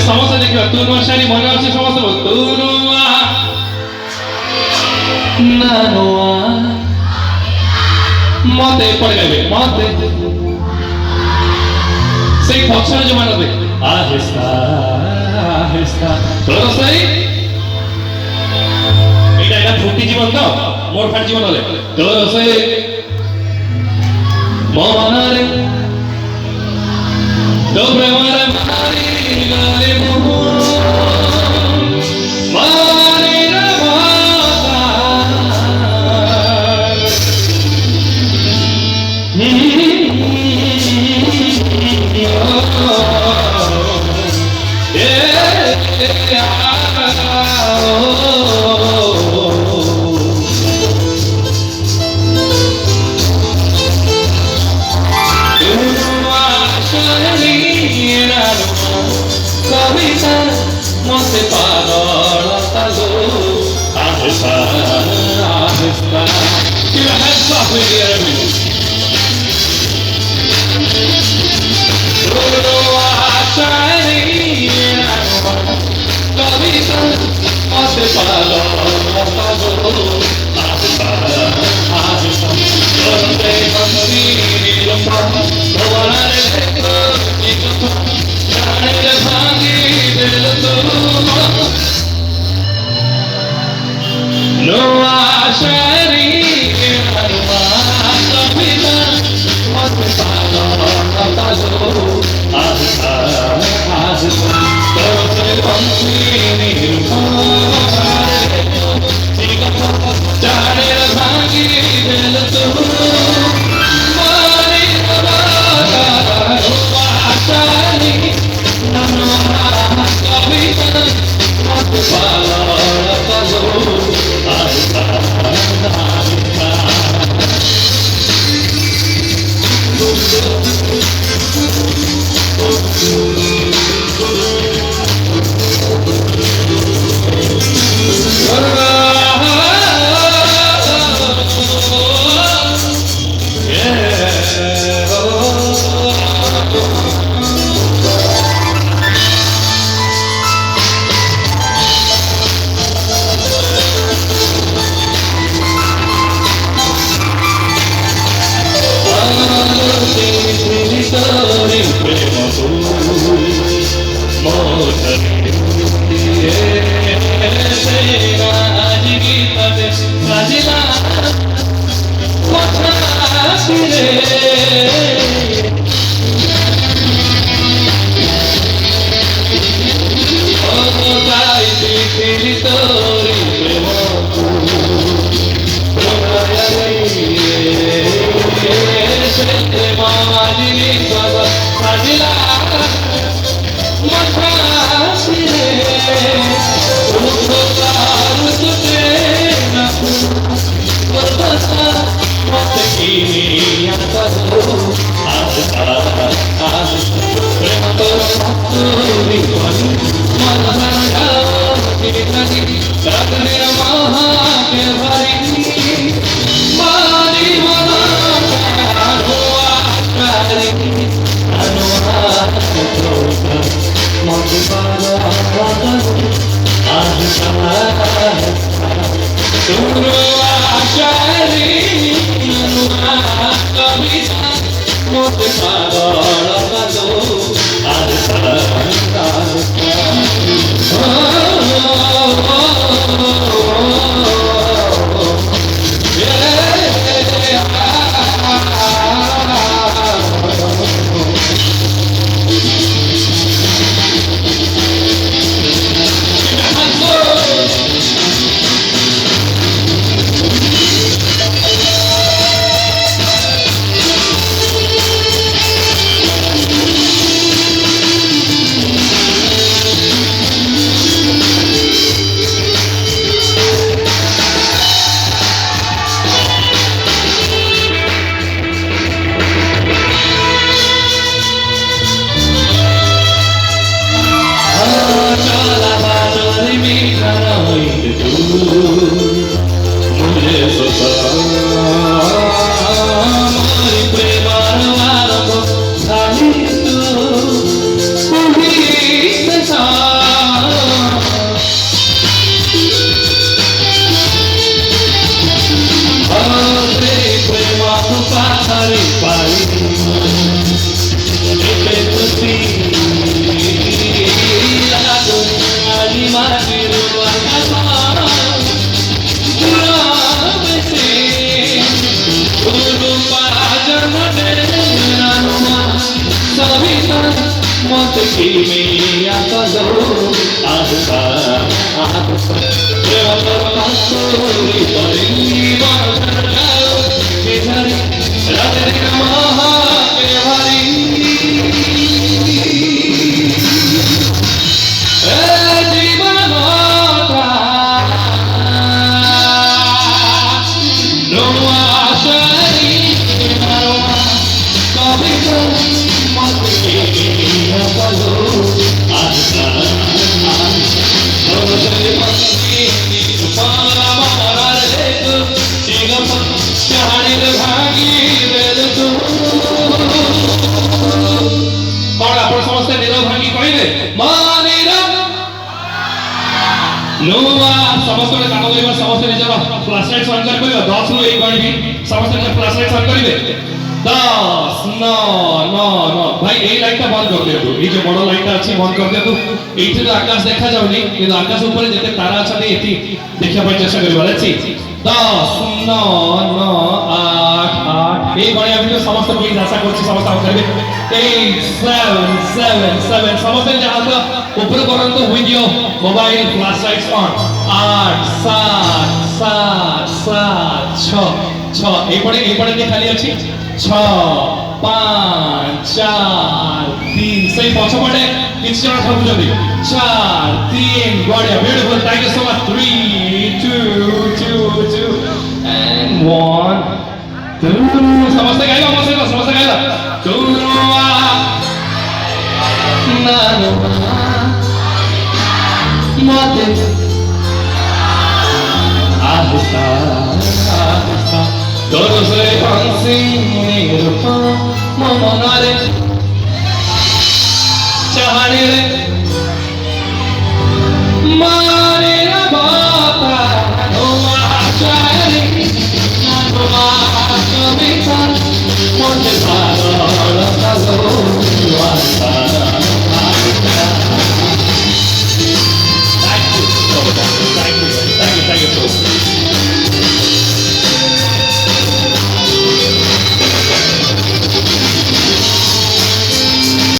ସମସ୍ତେ ଦେଖିବା ତୁ ନୂଆ ଶାଢ଼ୀ ମନେ ଅଛି ସମସ୍ତେ ତୁ ନୂଆ ନା ନୂଆ ମତେ ଏପଟେ ଗାଇବେ ମତେ ସେଇ ପଛରେ ଯୋଉମାନେ ଦେ ଆହେସ୍ତା ଆହେସ୍ତା ତୋର ସେଇ ଏଇଟା ଫୁଟି ଜୀବନ ତ ମୋର ଫାଟି ଜୀବନ ହେଲେ ତୋର ସେଇ ମୋ ମନରେ ତୋ ପ୍ରେମରେ ମାରି ଗଲେ ମୁଁ Monte Parola Tazo, Ahesta, Ahesta. Give a hands up in the air, Monte Parola Tazo, Ahesta, Ahesta. Donde bambini lo fanno, trovare le mani del no ashari no kapita mate palo tazo ahsa ahsa tote bambini rumare tika jane rangi del tu mari baba ashari no kapita mate palo tazo আমার প্রেমার আরম্ভ সাহিত্য পড়িতে আরে প্রেমার পাথারে পাই এতে লাগো আলি মাটির मत की मैया कलो आस्था प्रेम परमात्मा परी बाजाओ केधारी राधे महा केवारी जीवन नोआ शरी मरवा कविता मत की मैया कलो आस्था समस्त नीरव भांगी कहले समस्त काम कर समस्त निजर फ्लैशलाइट ऑन कर 10 रु 1 गणिबी समस्त निजर फ्लैशलाइट ऑन करिवे 10 9 9 9 भाई এই লাইটটা বন্ধ করে দিও এই যে বড় লাইটটা আছে বন্ধ করে দিও এইতে তো আকাশ দেখা যাওনি কিন্তু আকাশ উপরে যেতে তারা আছে এটি দেখা পাই চেষ্টা করিবা লেটস 10 9 9 8 8 এই গণে আমি সমস্ত প্লিজ আশা করছি সমস্ত আউট করবে 8 7 7 7 সমস্ত যে হাত উপরে করন্ত video mobile flash lights on 8 7 7 7 6 6 এই পড়ে খালি আছে 6 5 4 3 सही पहुंच पड़े किस जन सब जल्दी 4 3 बढ़िया beautiful thank you so much 3 2 2 2 and 1 समस्त गाइला तुरुआ नानुआ मते आहिस्ता आहिस्ता दोनों से हंसी निरूपा ममनारे चाहने रे मारे ना बाता नोमा चाहने नोमा कविता मुझे